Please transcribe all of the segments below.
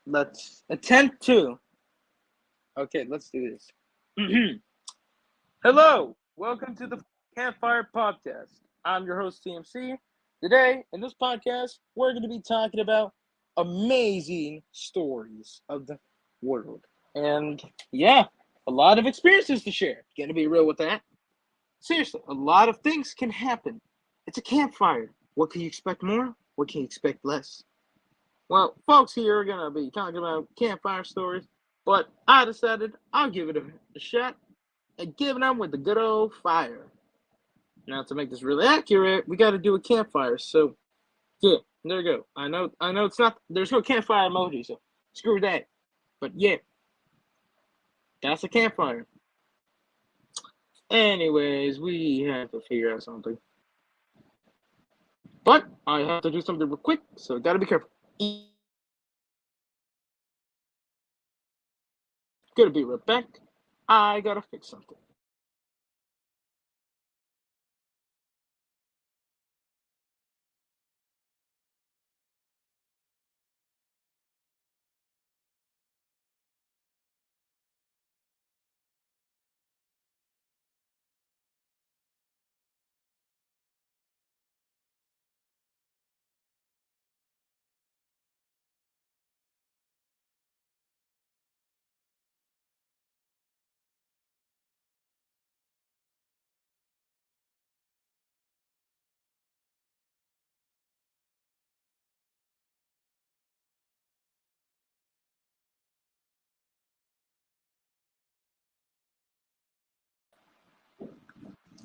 let's attempt to. Okay, let's do this. Hello, welcome to the Campfire Podcast. I'm your host, TMC. Today, in this podcast, we're going to be talking about amazing stories of the world. And yeah, a lot of experiences to share. Gonna be real with that. Seriously, a lot of things can happen. It's a campfire. What can you expect more? What can you expect less? Well, folks here are gonna be talking about campfire stories, but I decided I'll give it a shot at giving them with the good old fire. Now, to make this really accurate, we got to do a campfire. So, yeah, there you go. I know, it's not. There's no campfire emoji, so screw that. But yeah, that's a campfire. Anyways, we have to figure out something. But I have to do something real quick, so gotta be careful. Gonna be right back. I gotta fix something.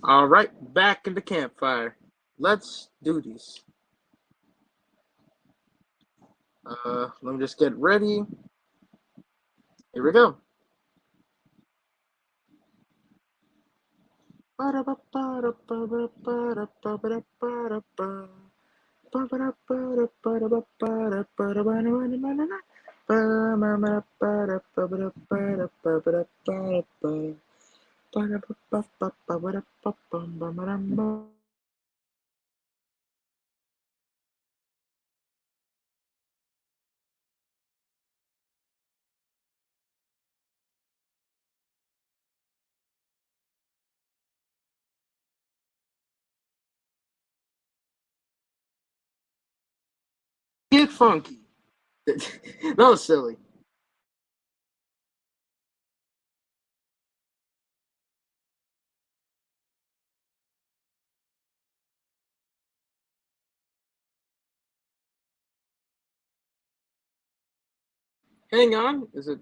All right, back in the campfire. Let's do this. Let me just get ready. Here we go. Get funky. That was silly. Hang on. Is it?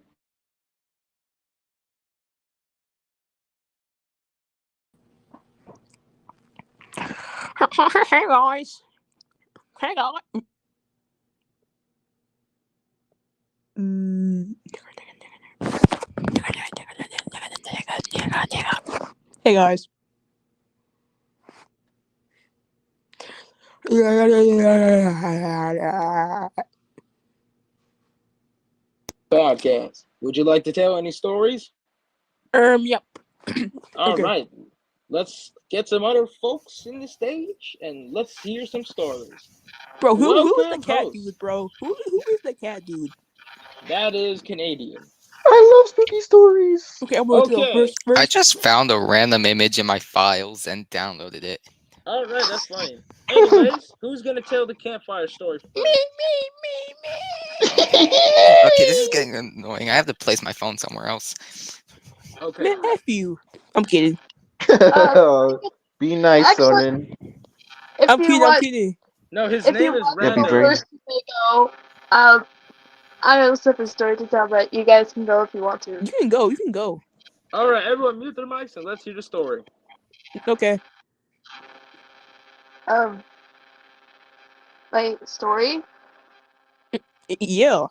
Hey guys. Hey guys. Hey guys. Podcast. Would you like to tell any stories? Yep. All Okay. right. Let's get some other folks in the stage and let's hear some stories. Bro, who is the Welcome, cat host. dude, bro? Who is the cat dude? That is Canadian. I love spooky stories. Okay, I'm gonna tell Okay. I first. just found a random image in my files and downloaded it. All right, that's fine. Anyways, who's gonna tell the campfire story first? Me. Okay, this is getting annoying. I have to place my phone somewhere else. Okay. Man, F you. I'm kidding. Be nice, Actually- Soren. If I'm you kidding. want, I'm kidding. No, his if name you is want Yeah, to be go Randall. brave. first, you may go. I have a separate story to tell, but you guys can go if you want to. You can go. You can go. All right, everyone, mute their mics and let's hear the story. Okay. My story. Yeah.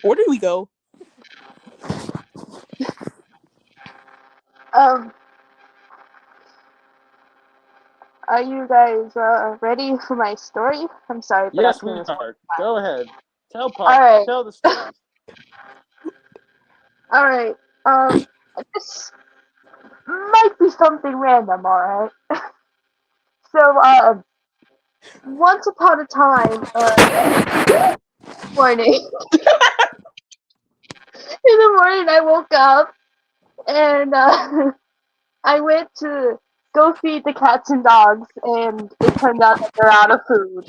Where did we go? Are you guys ready for my story? I'm sorry, but Yes, I'm doing this. sweetheart. Go ahead. Tell Pop. All right. Tell the story. All right. This might be something random. All right. So, once upon a time, morning. morning I woke up and I went to go feed the cats and dogs, and it turned out that they're out of food.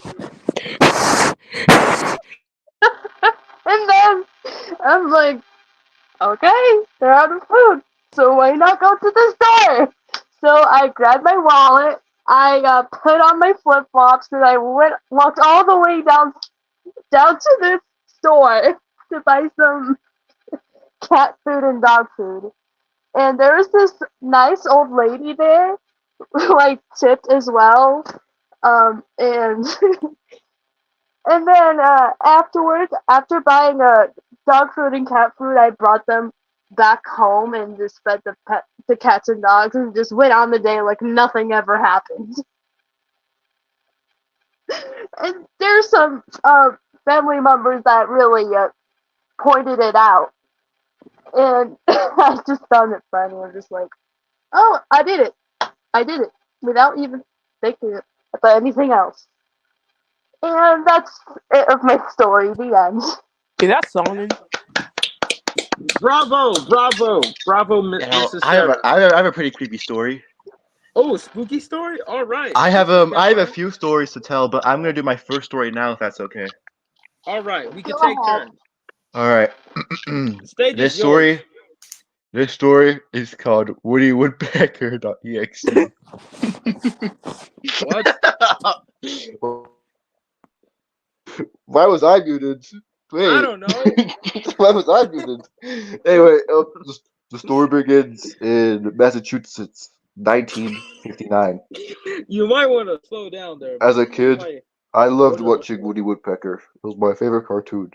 And then I'm like, okay, they're out of food, so why not go to the store? So I grabbed my wallet, I put on my flip flops, and I walked all the way down to the store to buy some cat food and dog food. And there was this nice old lady there, like tipped as well. And and then afterwards, after buying dog food and cat food, I brought them back home and just fed the cats and dogs and just went on the day like nothing ever happened. And there's some family members that really pointed it out, and I just found it funny. I'm just like, oh, I did it without even thinking about anything else. And that's it of my story. The end. Is that Solomon? Bravo, Mrs. I Sarah. have a pretty creepy story. Oh, a spooky story? All right. I have a few stories to tell, but I'm gonna do my first story now, if that's okay. All right, we can Go take ahead. turns. All right. The stage This is yours. story is called WoodyWoodpecker.exe. What? Why was I muted? Wait. I don't know. Why was I muted? Anyway, the story begins in Massachusetts, 1959. You might want to slow down there. As a You kid, might- I loved What watching Woody Woodpecker. It was my favorite cartoon.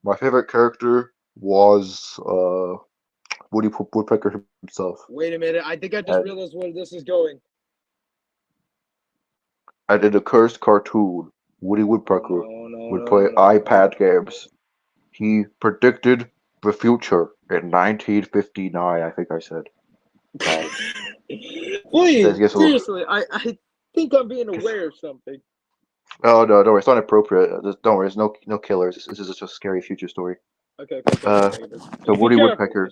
My favorite character was Woody Woodpecker himself. Wait a minute. I think I just realized where this is going. And in the cursed cartoon, Woody Woodpecker would play no. iPad games. He predicted the future in 1959, I think I said. Please, Let's get some- seriously, I think I'm being aware of something. Oh, no, don't worry, it's not appropriate. Don't worry, there's no killers. This is just a scary future story. Okay. So Woody Woodpecker,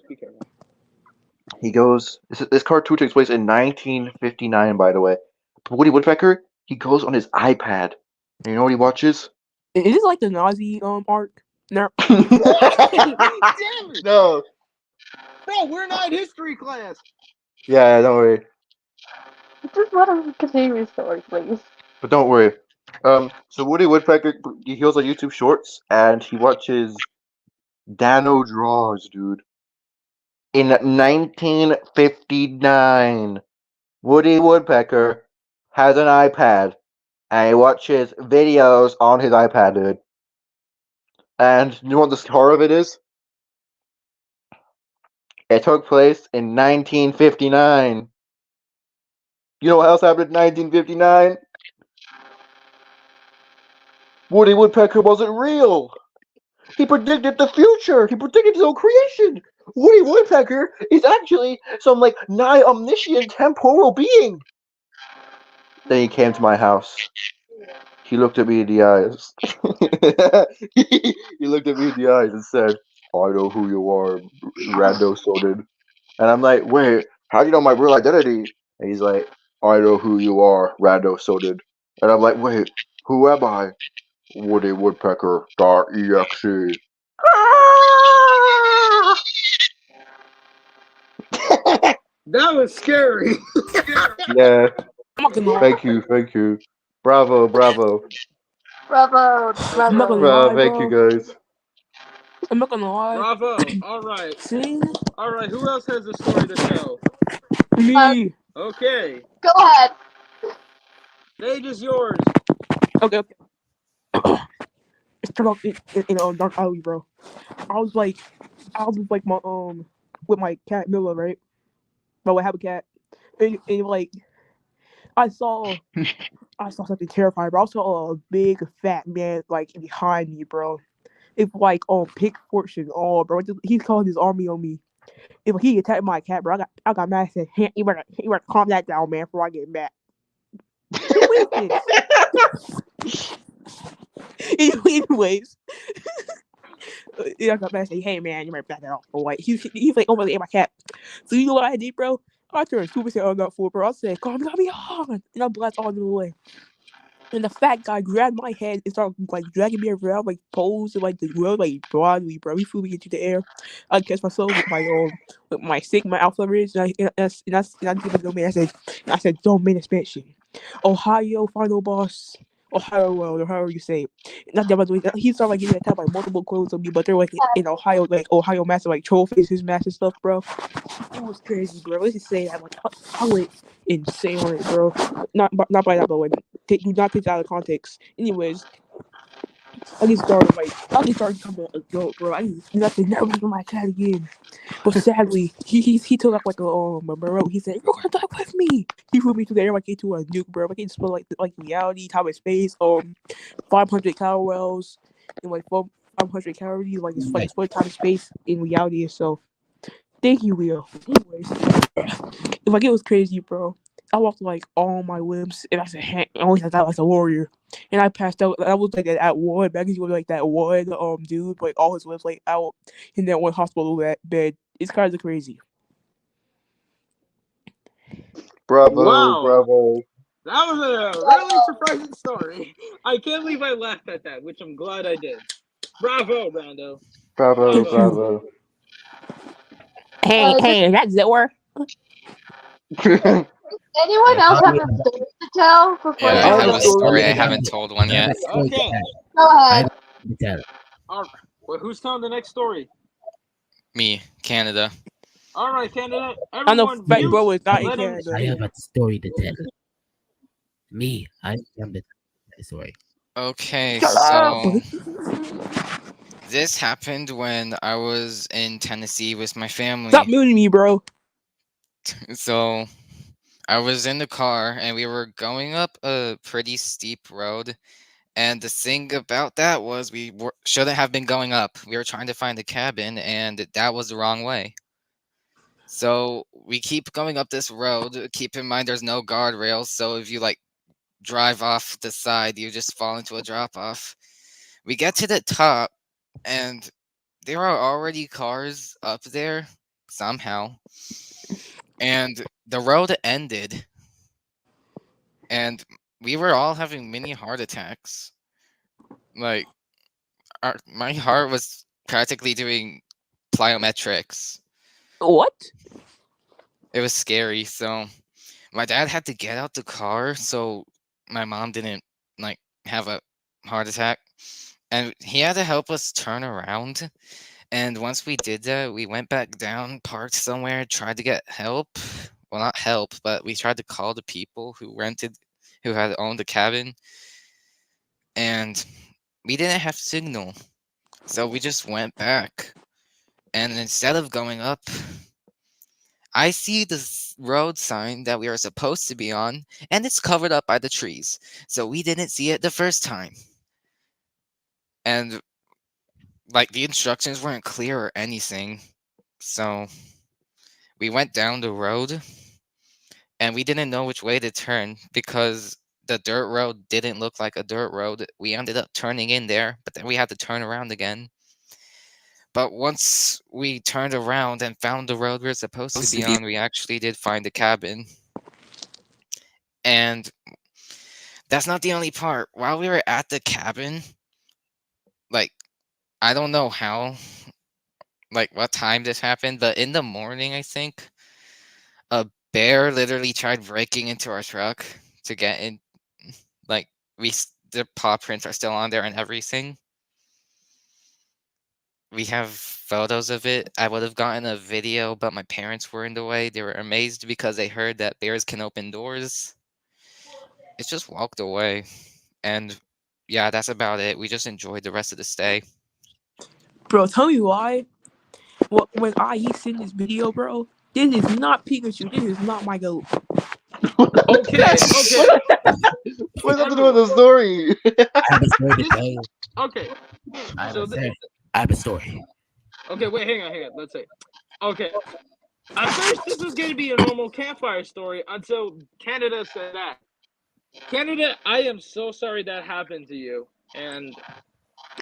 he goes, this cartoon takes place in 1959, by the way. Woody Woodpecker, he goes on his iPad. And you know what he watches? Is this like the Nazi arc? No. Damn it! No. No, we're not history class. Yeah, don't worry. Just let him continue his story, please. But don't worry. So Woody Woodpecker, he goes on YouTube Shorts, and he watches Dano Draws, dude. In 1959, Woody Woodpecker has an iPad, and he watches videos on his iPad, dude. And you know what the horror of it is? It took place in 1959. You know what else happened in 1959? Woody Woodpecker wasn't real. He predicted the future. He predicted his own creation. Woody Woodpecker is actually some nigh omniscient temporal being. Then he came to my house. He looked at me in the eyes. He looked at me in the eyes and said, "I know who you are, Rando Soden." And I'm like, "Wait, how do you know my real identity?" And he's like, "I know who you are, Rando Soden." And I'm like, "Wait, who am I?" Woody Woodpecker.exe. That was scary. Yeah, I'm not gonna lie. thank you. Bravo. Bravo. I'm not gonna lie, Thank you guys. I'm not gonna lie. Bravo. All right. See? All right. Who else has a story to tell? Me. Okay. Go ahead. Stage is yours. Okay. It's turned off in Dark Alley, bro. I was like my with my cat Milla, right? Bro, I have a cat, and I saw something terrifying, bro. I saw a big fat man behind me, bro. It's pick fortune, bro. He's calling his army on me. If he attacked my cat, bro, I got mad. I said, "Hey, you better calm that down, man, before I get mad." Who is this? Anyways, I got back and say, hey man, you might back that off for what? He's like, oh my, ate my cat. So you know what I did, bro? I turned 2% on that fool, bro. I said, calm down, me on, and I blast all the way. And the fat guy grabbed my head and started like dragging me around, like poles and like the world, like broadly, bro. He flew me into the air. I catch myself with my Sigma Alpha Ridge, and I give it to me. I said, domain expansion, Ohio final boss, Ohio world, or however you say it. Not that much. He started like getting attacked by multiple clones of me, but they're like in Ohio, like Ohio massive like trophies, his massive stuff, bro. It was crazy, bro. Let's just say that like I went insane on it, bro. Not by that, but like, do not take that out of context. Anyways, I just started becoming an adult, bro. I just nothing never with my cat again. But sadly, he took off like a rope. He said, "You're gonna die with me." He flew me to the air like into a nuke, bro. Like he split like reality, time and space. 500 calories and like 500 calories. Like it's like split time and space in reality itself. Thank you, Leo. Anyways, like it was crazy, bro. I lost like all my limbs, and I said, "Hey," I always had that like a warrior, and I passed out. I was like at one back. He was like that one dude, like all his limbs like out in that one hospital bed. It's kind of crazy. Bravo, Wow. bravo. That was a really surprising story. I can't believe I laughed at that, which I'm glad I did. Bravo, Brando. Bravo, Thank bravo. Hey, is that Zor? Anyone else have a story to tell before Yeah, I I have have a a story. story. I haven't told one yet. Okay. Go ahead. All right. Well, who's telling the next story? Me, Canada. All right, Canada. I know Everyone, Fat mute Bro is not and in let him Canada. I speak. have a story to tell. Me, I am the story. Okay, Shut so up! this happened when I was in Tennessee with my family. Stop muting me, bro. So I was in the car and we were going up a pretty steep road. And the thing about that was shouldn't have been going up. We were trying to find a cabin and that was the wrong way. So we keep going up this road. Keep in mind there's no guardrails. So if you like drive off the side, you just fall into a drop off. We get to the top and there are already cars up there somehow. And the road ended. And we were all having mini heart attacks. Like, my heart was practically doing plyometrics. What? It was scary. So my dad had to get out the car so my mom didn't like have a heart attack. And he had to help us turn around. And once we did that, we went back down, parked somewhere, tried to get help. Well, not help, but we tried to call the people who had owned the cabin. And we didn't have signal. So we just went back. And instead of going up, I see the road sign that we are supposed to be on, and it's covered up by the trees. So we didn't see it the first time. And like the instructions weren't clear or anything. So we went down the road and we didn't know which way to turn because the dirt road didn't look like a dirt road. We ended up turning in there, but then we had to turn around again. But once we turned around and found the road we were supposed to be on, we actually did find a cabin. And that's not the only part. While we were at the cabin, like, I don't know how, like, what time this happened, but in the morning, I think, a bear literally tried breaking into our truck to get in. Like, the paw prints are still on there and everything. We have photos of it. I would have gotten a video, but my parents were in the way. They were amazed because they heard that bears can open doors. It just walked away. And yeah, that's about it. We just enjoyed the rest of the stay. Bro, tell me why. Well, when I seen this video, bro, this is not Pikachu. This is not my goat. Okay. What's that to do with the story? I have a story to tell. Okay. I have a story. Okay, wait, hang on. Let's see. Okay. At first, this was going to be a normal campfire story until Canada said that. Canada, I am so sorry that happened to you. And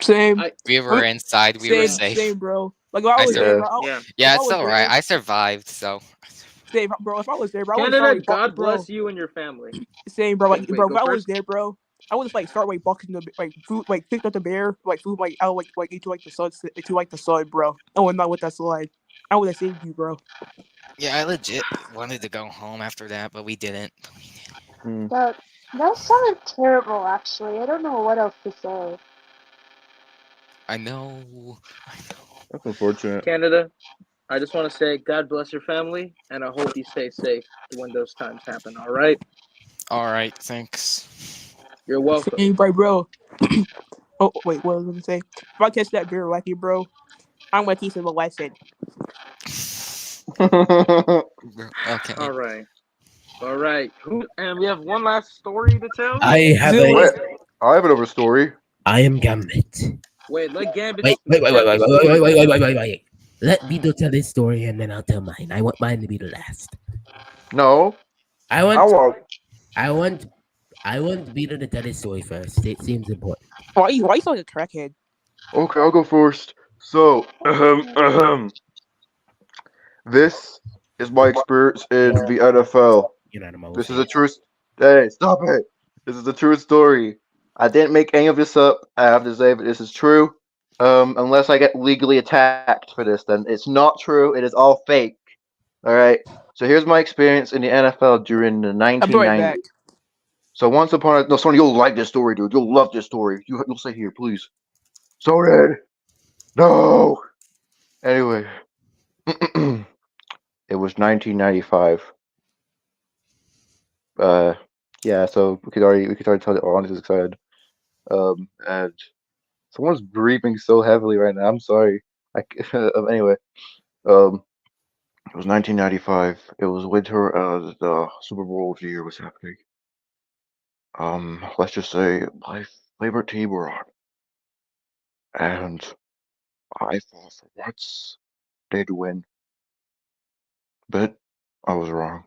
Same. We were inside. We were Same, safe. bro. Like if I I was sur- there, Yeah. bro. Yeah. Yeah, if I it's was alright. there, I survived, so. same, bro. If I was there, bro, I would Canada, start God bless you and your family. same, bro. Okay, Like, wait, bro, go if I was first. there, bro, I would just like start like boxing the like food, like picked up the bear, like food, like out like into like the sun, bro. I would not with that slide. I would have saved you, bro. Yeah, I legit wanted to go home after that, but we didn't. That sounded terrible, actually. I don't know what else to say. I know. That's unfortunate. Canada, I just want to say God bless your family, and I hope you stay safe when those times happen. All right? Alright, thanks. You're welcome. Same, bro. Oh wait, what was I gonna say? If I catch that bear wacky, bro, I'm gonna teach him a lesson. Okay. All right. All right. And we have one last story to tell. I have Zilla. Wait, I have another story. I am Gambit. Wait, let Gambit Wait. tell his story. Let Vito tell his story and then I'll tell mine. I want mine to be the last. No, I I want want. I want Vito to tell his story first. It seems important. Why you like a crackhead? Okay, I'll go first. So, this is my experience in the NFL. You're not a Mo This is fan. a true. Hey, stop it! This is a true story. I didn't make any of this up. I have to say that this is true. Unless I get legally attacked for this, then it's not true. It is all fake. All right. So here's my experience in the NFL during the I'll be right back. 1990s. So once upon a no, Sonny, you'll like this story, dude. You'll love this story. You'll say here, please. So Red. No. Anyway, it was 1995. Yeah. So we could already tell the audience is excited. And someone's breathing so heavily right now. I'm sorry. Anyway, it was 1995. It was winter. The Super Bowl of the year was happening. Let's just say my favorite team were on, and I thought for once they'd win, but I was wrong.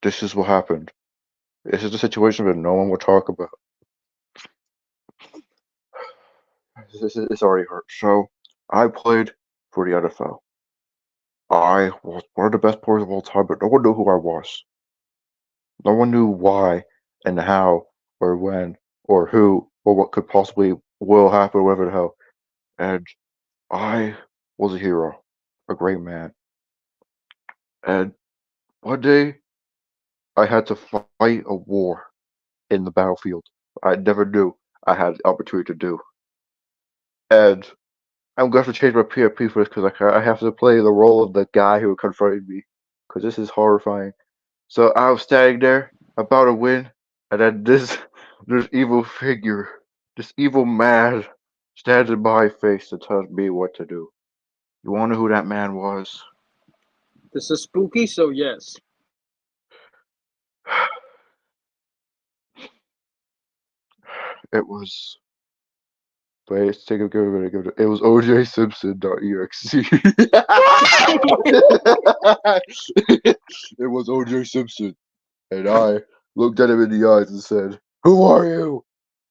This is what happened. This is the situation that no one will talk about. It's already hurt. So I played for the NFL. I was one of the best players of all time, but no one knew who I was. No one knew why and how or when or who or what could possibly will happen, whatever the hell. And I was a hero, a great man. And one day I had to fight a war in the battlefield. I never knew I had the opportunity to do. And I'm going to have to change my PFP for this because I have to play the role of the guy who confronted me because this is horrifying. So I was standing there about to win, and then this evil figure, this evil man, stands in my face and tells me what to do. You want to know who that man was? This is spooky, so yes. It was. Wait, take a give it. It was OJ Simpson.exe. It was OJ Simpson, and I looked at him in the eyes and said, "Who are you?"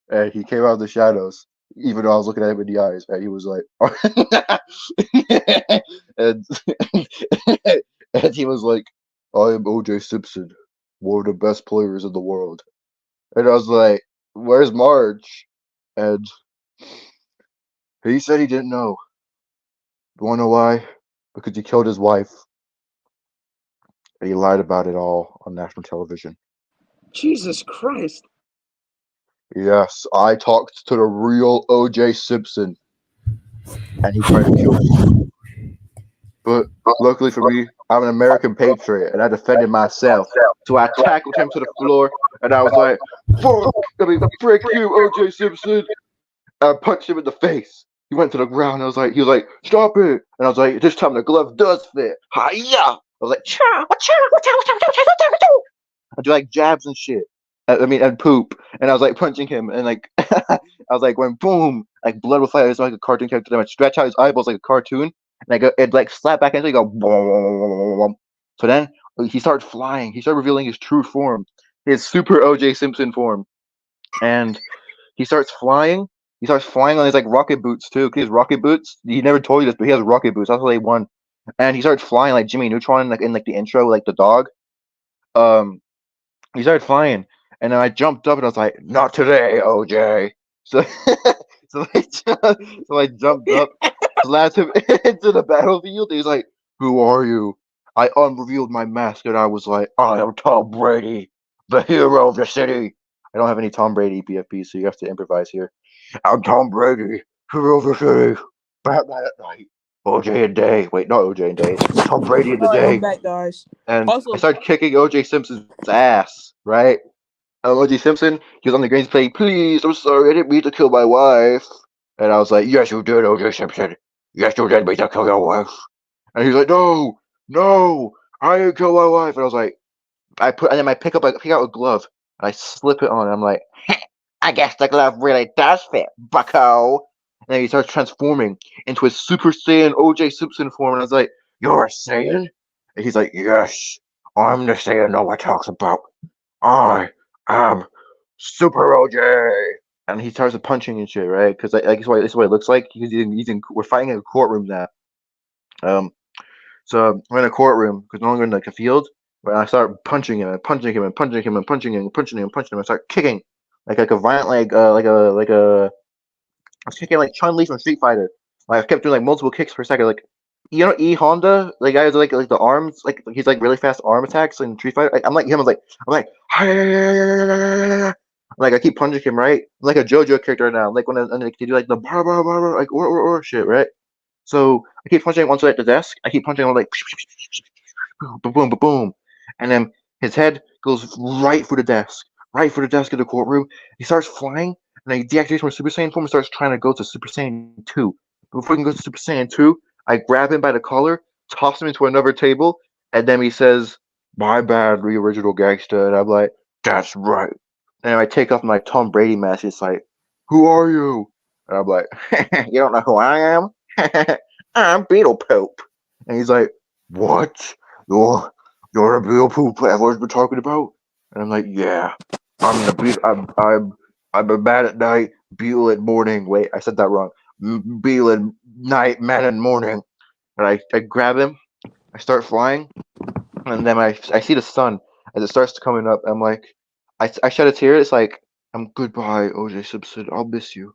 And he came out of the shadows, even though I was looking at him in the eyes, and he was like, and, and he was like, "I am OJ Simpson, one of the best players in the world." And I was like, "Where's Marge?" And he said he didn't know. You wanna know why? Because he killed his wife, and he lied about it all on national television. Jesus Christ. Yes, I talked to the real OJ Simpson, and he tried to kill me. But luckily for me, I'm an American patriot, and I defended myself. So I tackled him to the floor, and I was like, frick you, OJ Simpson. And I punched him in the face. He went to the ground, and he was like, stop it. And I was like, this time the glove does fit. Hiya! I was like, cha, cha, cha, cha, cha, cha, cha, cha. I do like jabs and shit. And poop. And I was like punching him, and like, I was like, going boom, like blood would fly. It was like a cartoon character. Then I stretch out his eyeballs like a cartoon, and it like slap back into it, go boom. So then he started flying. He started revealing his true form, his super OJ Simpson form, and he starts flying. he starts flying on his like rocket boots too. 'Cause he has rocket boots. He never told you this, but he has rocket boots. That's how they won. And he started flying like Jimmy Neutron, like in like the intro, like the dog. Um, he started flying, and then I jumped up and I was like, "Not today, OJ." So, so I jumped up, slapped him into the battlefield. He's like, "Who are you?" I unrevealed my mask and I was like, "I am Tom Brady, the hero of the city." I don't have any Tom Brady PFP, so you have to improvise here. I'm Tom Brady, hero of the city, Batman at night, OJ and Day. Wait, not OJ and Day. Tom Brady in the All right, I'm day. back, guys. And I Also, started kicking OJ Simpson's ass, right? OJ Simpson, he was on the green playing, "Please, I'm sorry, I didn't mean to kill my wife." And I was like, "Yes, you did, OJ Simpson. Yes, you did mean to kill your wife." And he's like, "No, no, I didn't kill my wife." And I was like, and then I pick out a glove, and I slip it on, and I'm like, "I guess the glove really does fit, bucko." And then he starts transforming into his Super Saiyan OJ Simpson form, and I was like, "You're a Saiyan?" And he's like, "Yes, I'm the Saiyan no one talks about. I am Super OJ." And he starts punching and shit, right? Because like this is what it looks like. We're fighting in a courtroom now. Um, so we're in a courtroom because no longer in like a field. Where I start punching him and punching him and punching him and punching him and punching him and punching him. I start kicking like a violent I was kicking like Chun Li from Street Fighter. Like I kept doing like multiple kicks per second. Like you know E Honda, the guy with like the arms, like he's like really fast arm attacks in Street Fighter. Like, I'm like him. I'm like I keep punching him right, I'm like a JoJo character now. Like when like, they do like the bar bar bar bar, like or shit, right? So I keep punching him once at the desk. I keep punching him like boom boom boom boom, and then his head goes right through the desk of the courtroom. He starts flying, and then he deactivates from Super Saiyan form and starts trying to go to Super Saiyan 2. Before he can go to Super Saiyan 2, I grab him by the collar, toss him into another table, and then he says, "My bad, the original gangster." And I'm like, "That's right." And I take off my Tom Brady mask. It's like, "Who are you?" And I'm like, "You don't know who I am? I'm Beetle Pope." And he's like, "What? You're you're the Beetle Pope everyone's been talking about?" And I'm like, "Yeah, I'm the beetle. I'm a man at night, beetle at morning." Wait, I said that wrong. Beetle at night, man at morning. And I grab him. I start flying, and then I see the sun as it starts coming up. I'm like, I shed a tear. It's like, I'm goodbye, OJ Simpson. I'll miss you.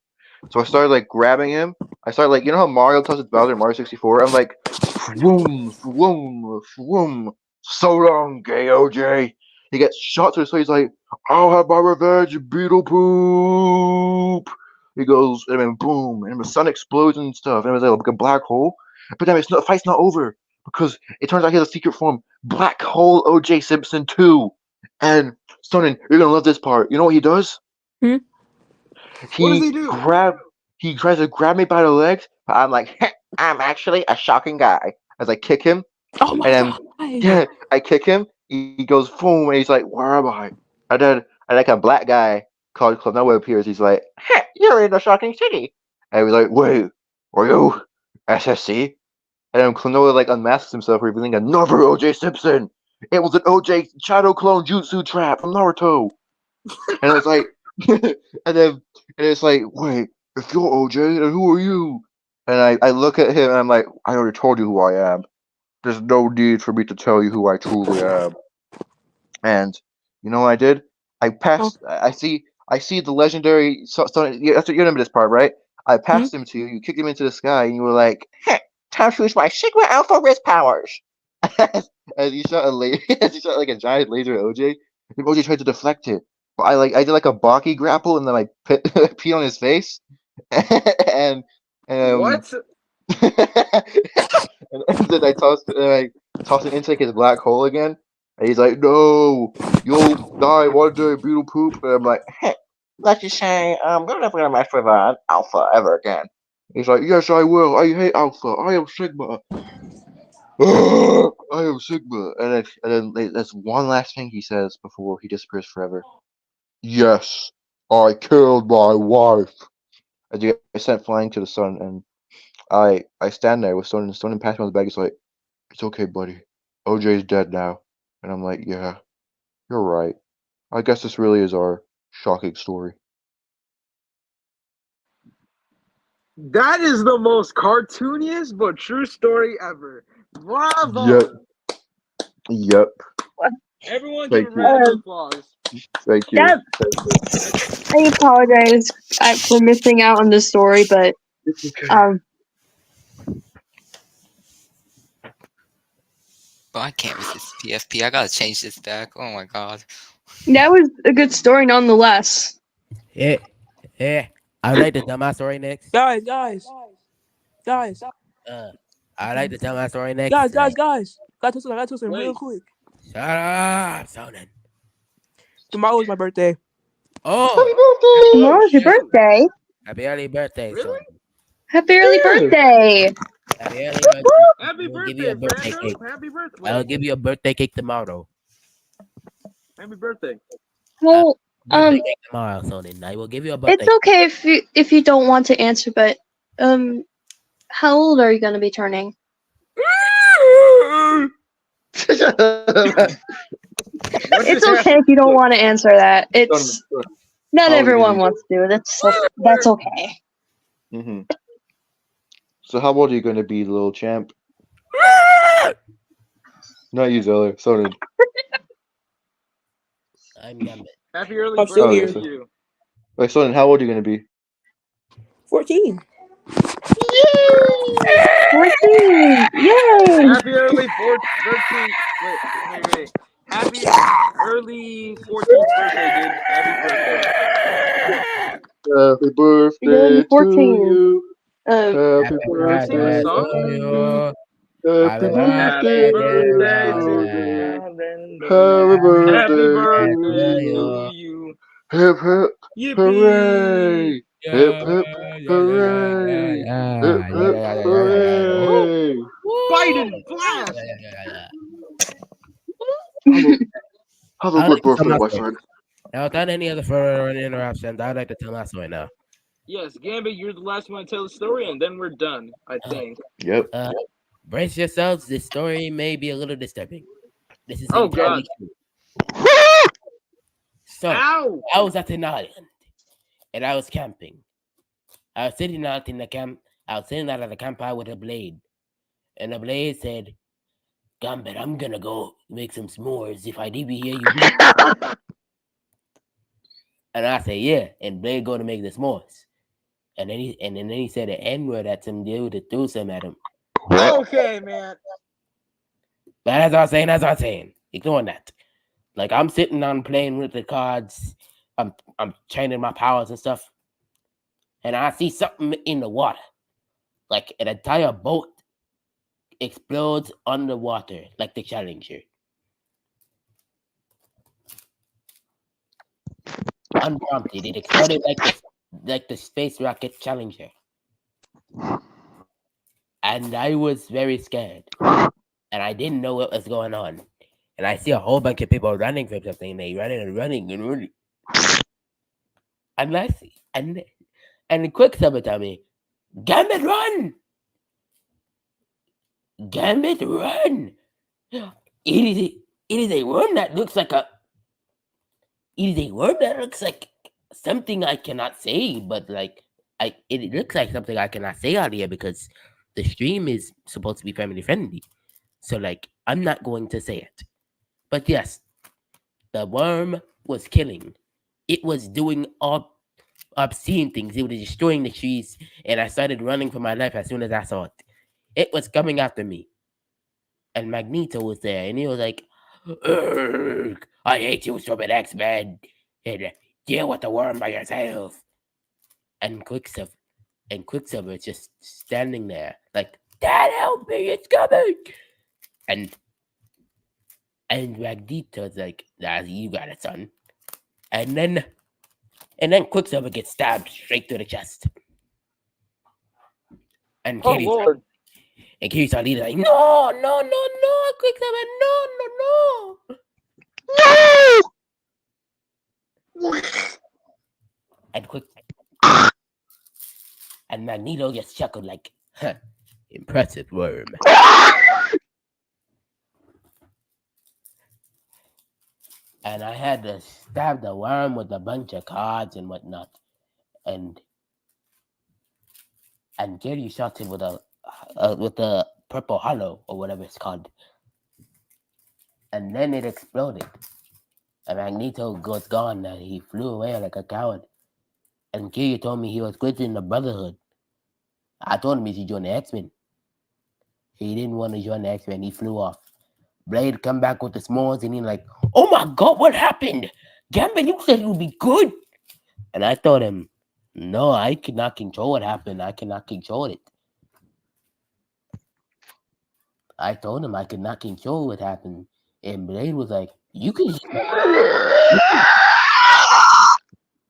So I started like grabbing him. I started like, you know how Mario touches Bowser in Mario 64? I'm like, swoom, swoom, swoom. So long, gay OJ. He gets shot to the face. He's like, "I'll have my revenge, Beetle Poop." He goes, and then boom, and the sun explodes and stuff. And it was like a black hole. But then the fight's not over because it turns out he has a secret form, Black Hole OJ Simpson 2. And Sonnen, you're gonna love this part. You know what he does? Hmm? What does He he do? he tries to grab me by the legs, but I'm like, "I'm actually a shocking guy." As I kick him, oh my and then god. yeah, I kick him. He goes boom, and he's like, "Where am I?" And like a black guy called Club Nowhere appears. He's like, "You're in the shocking city." And he's like, "Wait, are you SSC?" And then Klonoa like unmasks himself, revealing another OJ Simpson. It was an OJ Shadow Clone Jutsu trap from Naruto. And it's like, and it's like, "Wait, if you're OJ, then who are you?" And I look at him and I'm like, "I already told you who I am. There's no need for me to tell you who I truly am." And you know what I did? I Oh, passed. I see the legendary. Yeah, that's what you remember this part, right? I hmm? passed him to you. You kicked him into the sky, and you were like, "Time to use my Sigma Alpha wrist powers." As you shot as you shot like a giant laser at OJ, and OJ tried to deflect it. But I did like a Baki grapple, and then I peed on his face, and um, What? and then I tossed it into like his black hole again. And he's like, "No, you'll die one day, Beetle Poop." And I'm like, "Let's just say we're never gonna mess with Alpha ever again." He's like, "Yes, I will. I hate Alpha. I am Sigma." I am Sigma. And then that's one last thing he says before he disappears forever. "Yes, I killed my wife." And you get sent flying to the sun, and I stand there with Stone passing me on the back. He's like, "It's okay, buddy. OJ's dead now." And I'm like, "Yeah, you're right. I guess this really is our shocking story." That is the most cartooniest but true story ever. Bravo! Yep. Yep. Everyone Thank give a you. round of applause. Thank you. That I apologize for missing out on this story, but But I can't resist PFP. I gotta change this back. Oh my god. that was a good story nonetheless. Yeah. I'd like to tell my story next. Guys. I'd like to tell my story next. Guys. Gotta tell something real Wait. quick. Shut up, Sonnen. Tomorrow is my birthday. Oh, Tomorrow's your shoot. birthday. Happy early birthday, Really? son. Happy early birthday. Happy early birthday. Happy We'll give you birthday, a birthday Brando. cake. Happy birthday. I'll give you a birthday cake tomorrow. Happy birthday. Well, Birthday cake tomorrow, Sonnen. I will give you a birthday. it's okay if you don't want to answer, but how old are you gonna be turning? It's okay if you don't want to answer that. It's not How old everyone are you? wants to. That's okay. Mm-hmm. So how old are you going to be, little champ? Not you, Zeller. Sonnen. I'm Gambit. Happy early I'm still birthday here. to you. Wait, Sonnen, how old are you going to be? 14. 14! Yay! Happy early 13th. Wait. Happy early 14th birthday, dude. Happy birthday. Happy birthday You're to 14. you. Uh, Happy Sing the birthday song. to you. Happy Happy Happy birthday birthday to to you. you. Happy birthday Happy to birthday you. to you. Hip hip Yippee! hooray! Hip hip hooray! Hip hip hooray! Biden blast! Have a good birthday, my friend. Now, without any other further interruptions, I'd like to tell my story now. Yes, Gambit, you're the last one to tell the story, and then we're done, I think. Yep. Brace yourselves. This story may be a little disturbing. This is Oh, entirely God. true. So, Ow! I was at an island, and I was camping. I was sitting out in the camp. I was sitting out at the campfire with a blade, and the blade said, "Gambit, I'm gonna go make some s'mores. If I leave you here, you." And I say, "Yeah." And Blade go to make the s'mores, and then he said an N-word at some dude that threw some at him. Okay, man. But as I was saying, ignoring that. Like I'm sitting on playing with the cards, I'm training my powers and stuff, and I see something in the water, like an entire boat explodes underwater, like the Challenger. Unprompted, it exploded like the space rocket Challenger, and I was very scared, and I didn't know what was going on. And I see a whole bunch of people running from something. They running. And I see, and Quicksilver tell me, Gambit, run! Gambit, run! It is a worm that looks like something I cannot say, but like it looks like something I cannot say out here because the stream is supposed to be family friendly. So like I'm not going to say it. But yes, the worm was killing. It was doing obscene things. It was destroying the trees, and I started running for my life as soon as I saw it. It was coming after me. And Magneto was there, and he was like, "Urgh, I hate you, stupid X-Men. And deal with the worm by yourself." And Quicksilver is just standing there, like, "Dad, help me, it's coming!" And Magneto's like, "Nah, you got it, son." And then Quicksilver gets stabbed straight through the chest. And Oh, Katie's Lord. like, "No, Quicksilver, no." And Magneto just chuckled like, "Huh, impressive worm." And I had to stab the worm with a bunch of cards and whatnot. And and Jerry shot him with a purple hollow or whatever it's called, and then it exploded. And Magneto was gone, and he flew away like a coward. And Kiryu told me he was quitting the Brotherhood. I told him he should join the X-Men. He didn't want to join the X-Men. He flew off. Blade come back with the s'mores, and he's like, "Oh my God, what happened? Gambit, you said it would be good." And I told him, "No, I cannot control what happened. I cannot control it." I told him I could not control what happened. And Blade was like, "You can.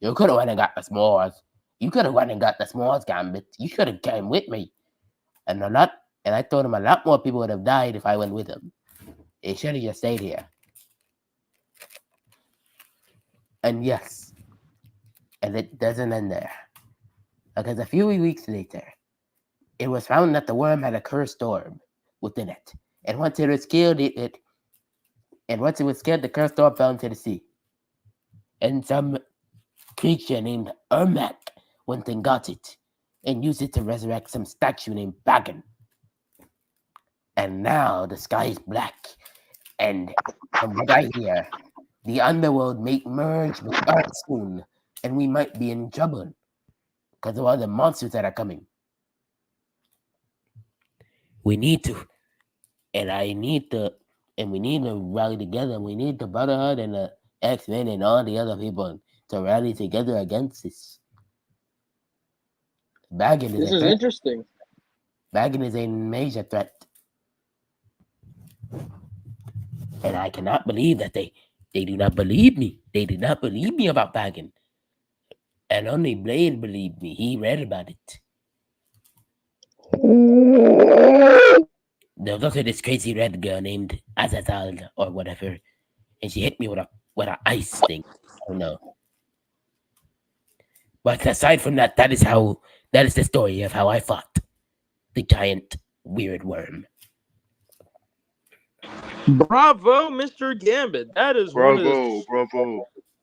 You could have went and got the s'mores. You could have went and got the s'mores, Gambit. You should have came with me." And I told him a lot more people would have died if I went with him. He should have just stayed here. And yes, and it doesn't end there. Because a few weeks later, it was found that the worm had a cursed orb within it. And once it was killed, the cursed orb fell into the sea. And some creature named Ermac went and got it and used it to resurrect some statue named Bagan. And now the sky is black. And from what I hear, the underworld may merge with Earth soon, and we might be in trouble because of all the monsters that are coming. We need to rally together. We need the Brotherhood and the X-Men and all the other people to rally together against this. Bagan This is interesting. Bagan is a major threat. And I cannot believe that they do not believe me. They did not believe me about Bagan. And only Blade believed me. He read about it. There was also this crazy red girl named Azazel or whatever. And she hit me with an ice thing. I don't know. But aside from that, that is the story of how I fought the giant weird worm. Bravo, Mr. Gambit. That is Bravo.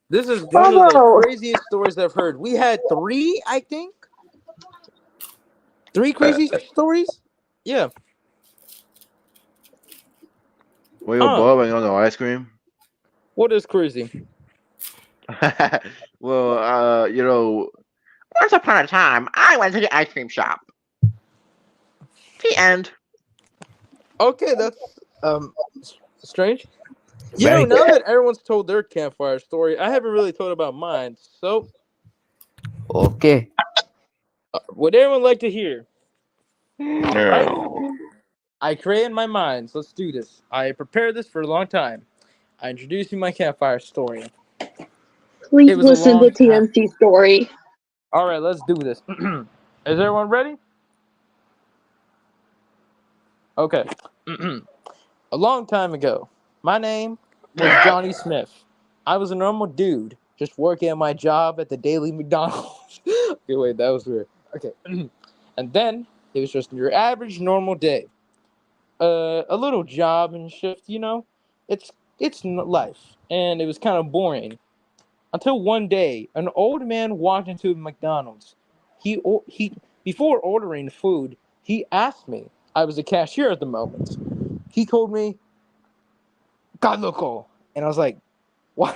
This is one of the craziest stories I've heard. We had 3, I think. 3 crazy stories? Yeah. Were you bobbing on the ice cream? What is crazy? Well, once upon a time, I went to the ice cream shop. The end. Okay, that's strange. Very Now that everyone's told their campfire story, I haven't really told about mine. So, Okay. would everyone like to hear? No. I created my mind. So let's do this. I prepared this for a long time. I introduced you my campfire story. Please It was a listen to long time. TNC story. All right, let's do this. Is everyone ready? Okay. A long time ago, my name was Johnny Smith. I was a normal dude, just working at my job at the Daily McDonald's. Okay, wait, that was weird. Okay. And then it was just your average normal day. A little job and shift, it's life, and it was kind of boring. Until one day, an old man walked into McDonald's. He before ordering food, he asked me. I was a cashier at the moment. He told me, "God loco," and I was like, "What?"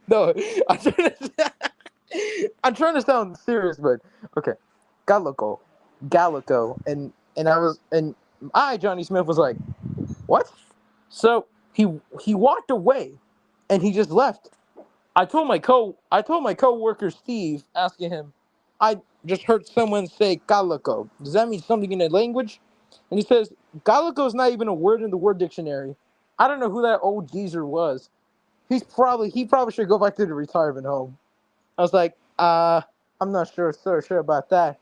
No, I'm trying to sound serious, but okay, Gallico, and Johnny Smith was like, "What?" So he walked away, and he just left. I told my coworker Steve, asking him, I just heard someone say Gallico. Does that mean something in the language? And he says, Gallico is not even a word in the word dictionary. I don't know who that old geezer was. He probably should go back to the retirement home. I was like, I'm not sure about that.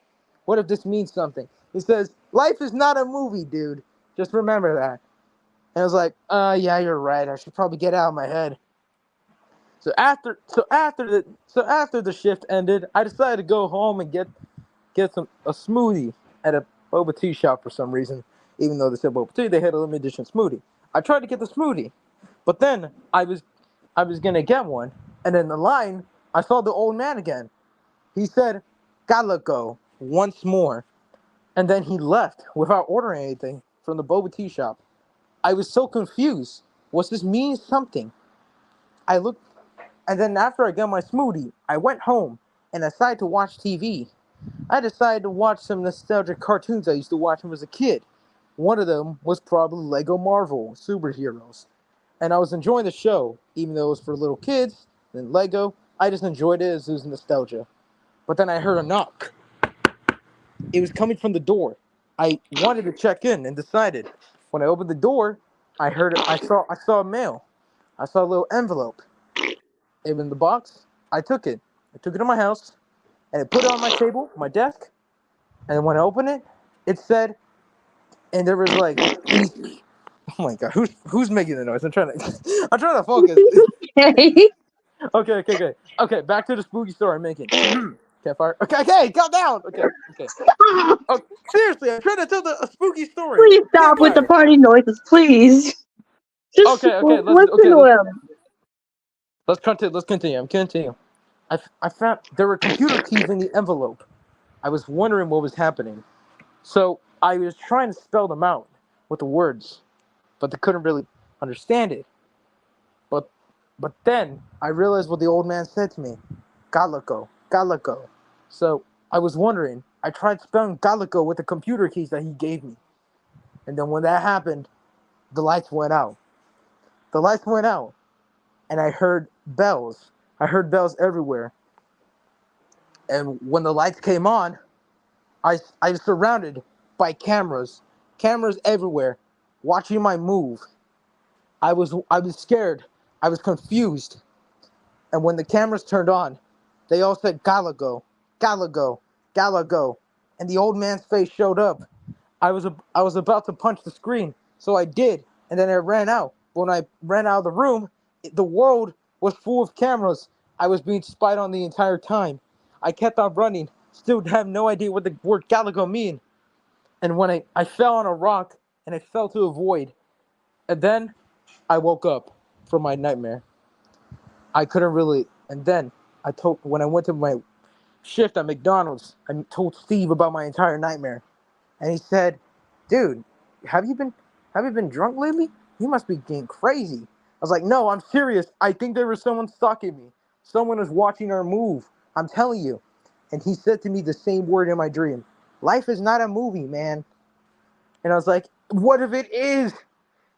What if this means something? He says, life is not a movie, dude. Just remember that. And I was like, yeah, you're right. I should probably get out of my head. So after the shift ended, I decided to go home and get a smoothie at a boba tea shop for some reason. Even though they said boba tea, they had a limited edition smoothie. I tried to get the smoothie, but then I was gonna get one, and in the line I saw the old man again. He said, Calico once more. And then he left without ordering anything from the boba tea shop. I was so confused. Was this mean something? I looked, and then after I got my smoothie, I went home and decided to watch TV. I decided to watch some nostalgic cartoons I used to watch when I was a kid. One of them was probably Lego Marvel superheroes. And I was enjoying the show, even though it was for little kids and Lego. I just enjoyed it as it was nostalgia. But then I heard a knock. It was coming from the door. I wanted to check in and decided. When I opened the door, I saw a mail. I saw a little envelope. It was in the box. I took it. I took it to my house and I put it on my table, my desk. And when I opened it, it said, and there was like these. Oh my god, who's making the noise? I'm trying to focus. Okay. Okay. Back to the spooky story I'm making. Campfire. Okay, calm down. Okay. Oh, seriously, I'm trying to tell a spooky story. Please stop with the Campfire. party noises, please. Just Okay, listen to him. Let's continue. I'm continuing. I found there were computer keys in the envelope. I was wondering what was happening. So I was trying to spell them out with the words, but they couldn't really understand it. But then I realized what the old man said to me. Calico. So I was wondering. I tried spelling Calico with the computer keys that he gave me. And then when that happened, the lights went out. And I heard bells. I heard bells everywhere. And when the lights came on, I was surrounded by cameras everywhere, watching my move. I was scared. I was confused. And when the cameras turned on, they all said Galago. And the old man's face showed up. I was about to punch the screen, so I did, and then I ran out. When I ran out of the room, the world was full of cameras. I was being spied on the entire time. I kept on running, still have no idea what the word Galago mean. And when I fell on a rock and I fell to a void, and then I woke up from my nightmare. I couldn't really, and then when I went to my shift at McDonald's, I told Steve about my entire nightmare, and he said, "Dude, have you been drunk lately? You must be getting crazy." I was like, "No, I'm serious. I think there was someone stalking me. Someone is watching our move. I'm telling you." And he said to me the same word in my dream: "Life is not a movie, man." And I was like, "What if it is?"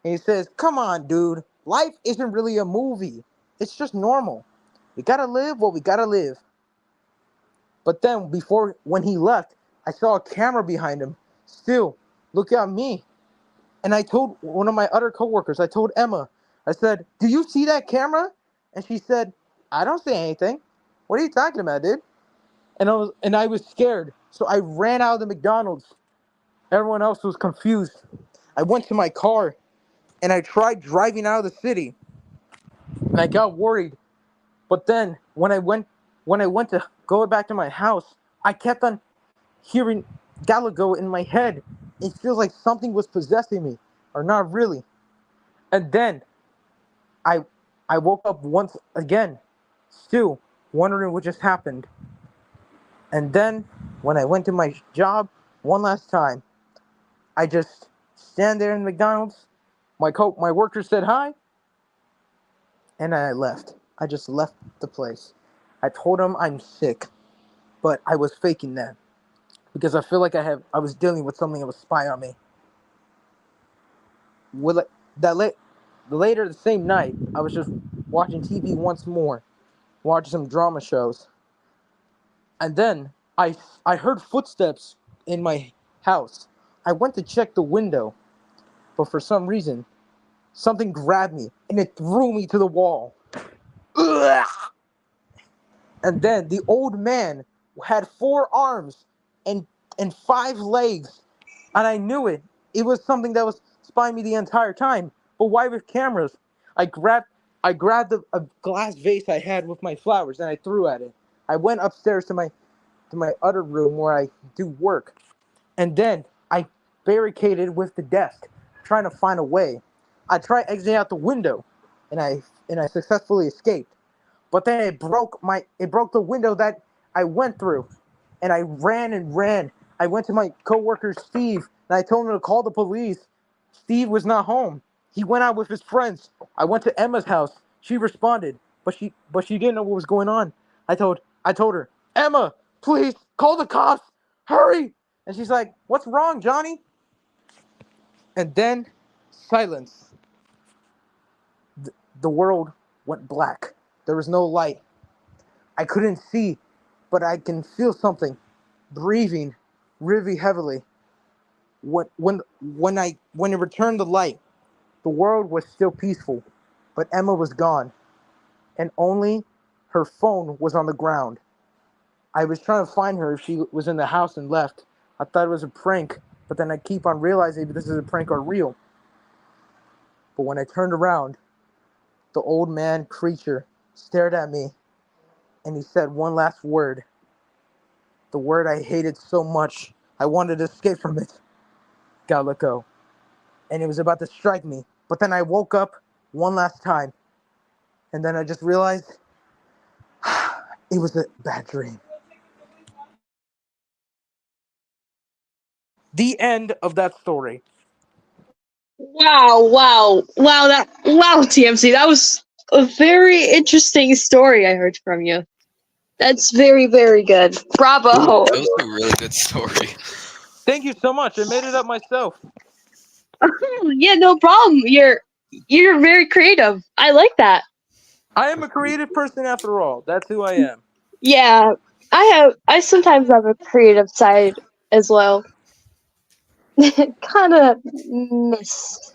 And he says, "Come on, dude. Life isn't really a movie. It's just normal. We gotta live what we gotta live." But then when he left, I saw a camera behind him. Still, look at me. And I told one of my other coworkers, I told Emma, I said, "Do you see that camera?" And she said, "I don't see anything. What are you talking about, dude?" And I was scared. So I ran out of the McDonald's. Everyone else was confused. I went to my car and I tried driving out of the city. And I got worried. But then when I went to go back to my house, I kept on hearing Galago in my head. It feels like something was possessing me, or not really. And then I woke up once again, still wondering what just happened. And then when I went to my job one last time, I just stand there in McDonald's. My worker said hi, and I left. I just left the place. I told him I'm sick, but I was faking that because I feel like I was dealing with something that was spying on me. With it, later the same night, I was just watching TV once more, watching some drama shows, and then I heard footsteps in my house. I went to check the window, but for some reason, something grabbed me and it threw me to the wall. Ugh! And then the old man had 4 arms and 5 legs, and I knew it. It was something that was spying me the entire time. But why with cameras? I grabbed a glass vase I had with my flowers and I threw at it. I went upstairs to my other room where I do work, and then I barricaded with the desk, trying to find a way. I tried exiting out the window, and I successfully escaped. But then it broke the window that I went through, and I ran and ran. I went to my coworker Steve, and I told him to call the police. Steve was not home. He went out with his friends. I went to Emma's house. She responded, but she didn't know what was going on. I told her, Emma, please call the cops. Hurry. And she's like, what's wrong, Johnny? And then silence. The world went black. There was no light. I couldn't see, but I can feel something breathing really heavily. When it returned the light, the world was still peaceful, but Emma was gone, and only her phone was on the ground. I was trying to find her if she was in the house and left. I thought it was a prank, but then I keep on realizing if this is a prank or real. But when I turned around, the old man creature stared at me, and he said one last word. The word I hated so much, I wanted to escape from it. Gotta let go. And it was about to strike me. But then I woke up one last time. And then I just realized it was a bad dream. The end of that story. Wow, TMC. That was a very interesting story I heard from you. That's very, very good. Bravo. That was a really good story. Thank you so much. I made it up myself. Yeah, no problem. You're very creative. I like that. I am a creative person after all. That's who I am. Yeah, I sometimes have a creative side as well. Kind of miss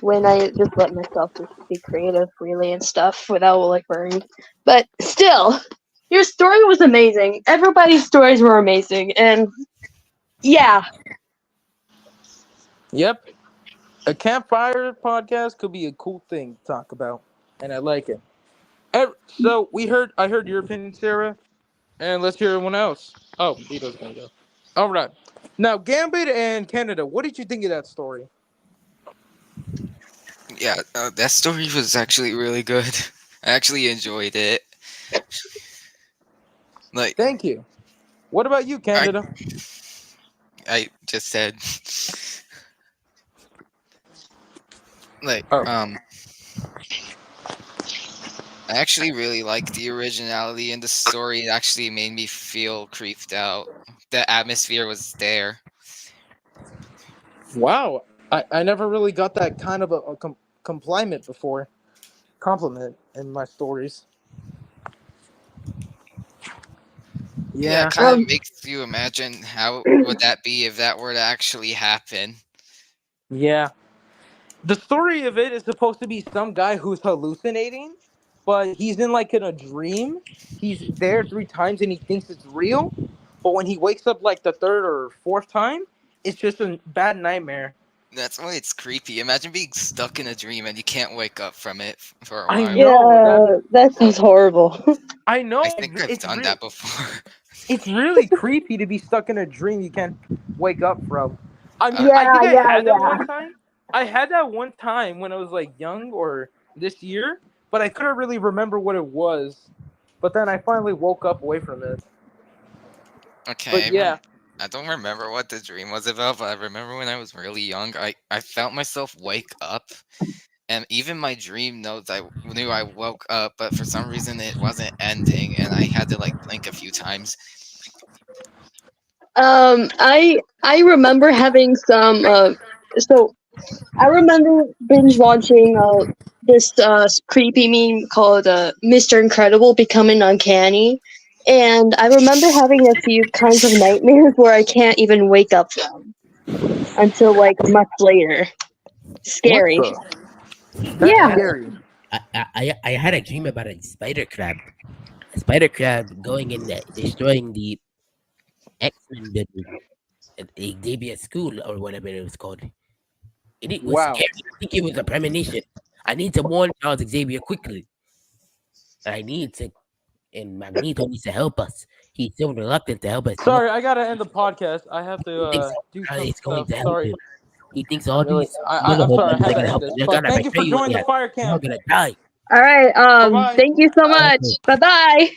when I just let myself just be creative really and stuff without like worrying. But still, your story was amazing. Everybody's stories were amazing, and yeah. Yep. A campfire podcast could be a cool thing to talk about, and I like it. So I heard your opinion, Sarah, and let's hear everyone else. Oh, Vito's gonna go. All right. Now, Gambit and Canada, what did you think of that story? Yeah, that story was actually really good. I actually enjoyed it. Like Thank you. What about you, Canada? I just said, like Oh. I actually really liked the originality in the story. It actually made me feel creeped out. The atmosphere was there. Wow. I never really got that kind of a compliment before. Compliment in my stories. Yeah, Yeah. it kind of makes you imagine how would that be if that were to actually happen. Yeah. The story of it is supposed to be some guy who's hallucinating, but he's in like in a dream. He's there 3 times and he thinks it's real, but when he wakes up like the third or fourth time, it's just a bad nightmare. That's why it's creepy. Imagine being stuck in a dream and you can't wake up from it for a I while. know. That sounds horrible. I know. I think I've it's done re- that before. It's really creepy to be stuck in a dream you can't wake up from. I think Yeah. I had that one time. I had that one time when I was like young or this year, but I couldn't really remember what it was. But then I finally woke up away from it. Okay, But yeah, I don't remember what the dream was about, but I remember when I was really young, I felt myself wake up, and even my dream notes I knew I woke up, but for some reason it wasn't ending, and I had to like blink a few times. I remember having some so I remember binge watching this creepy meme called Mr. Incredible Becoming Uncanny, and I remember having a few kinds of nightmares where I can't even wake up from until like much later. Scary. what the? That's Yeah. scary. I had a dream about a spider crab. A spider crab going in there, destroying the X-Men building at Xavier School or whatever it was called. And it was Wow. scary. I think it was a premonition. I need to warn Charles Xavier quickly. And Magneto needs to help us. He's so reluctant to help us. Sorry, I gotta end the podcast. I have to do some It's going stuff. to help Sorry. him. He thinks all Really, these I'm Brotherhood sorry. I members had are to gonna end help this. us. They're But gonna thank you for betray you. joining the fire You're all camp. gonna die. All right. Bye-bye. Thank you so Bye. much. Bye bye.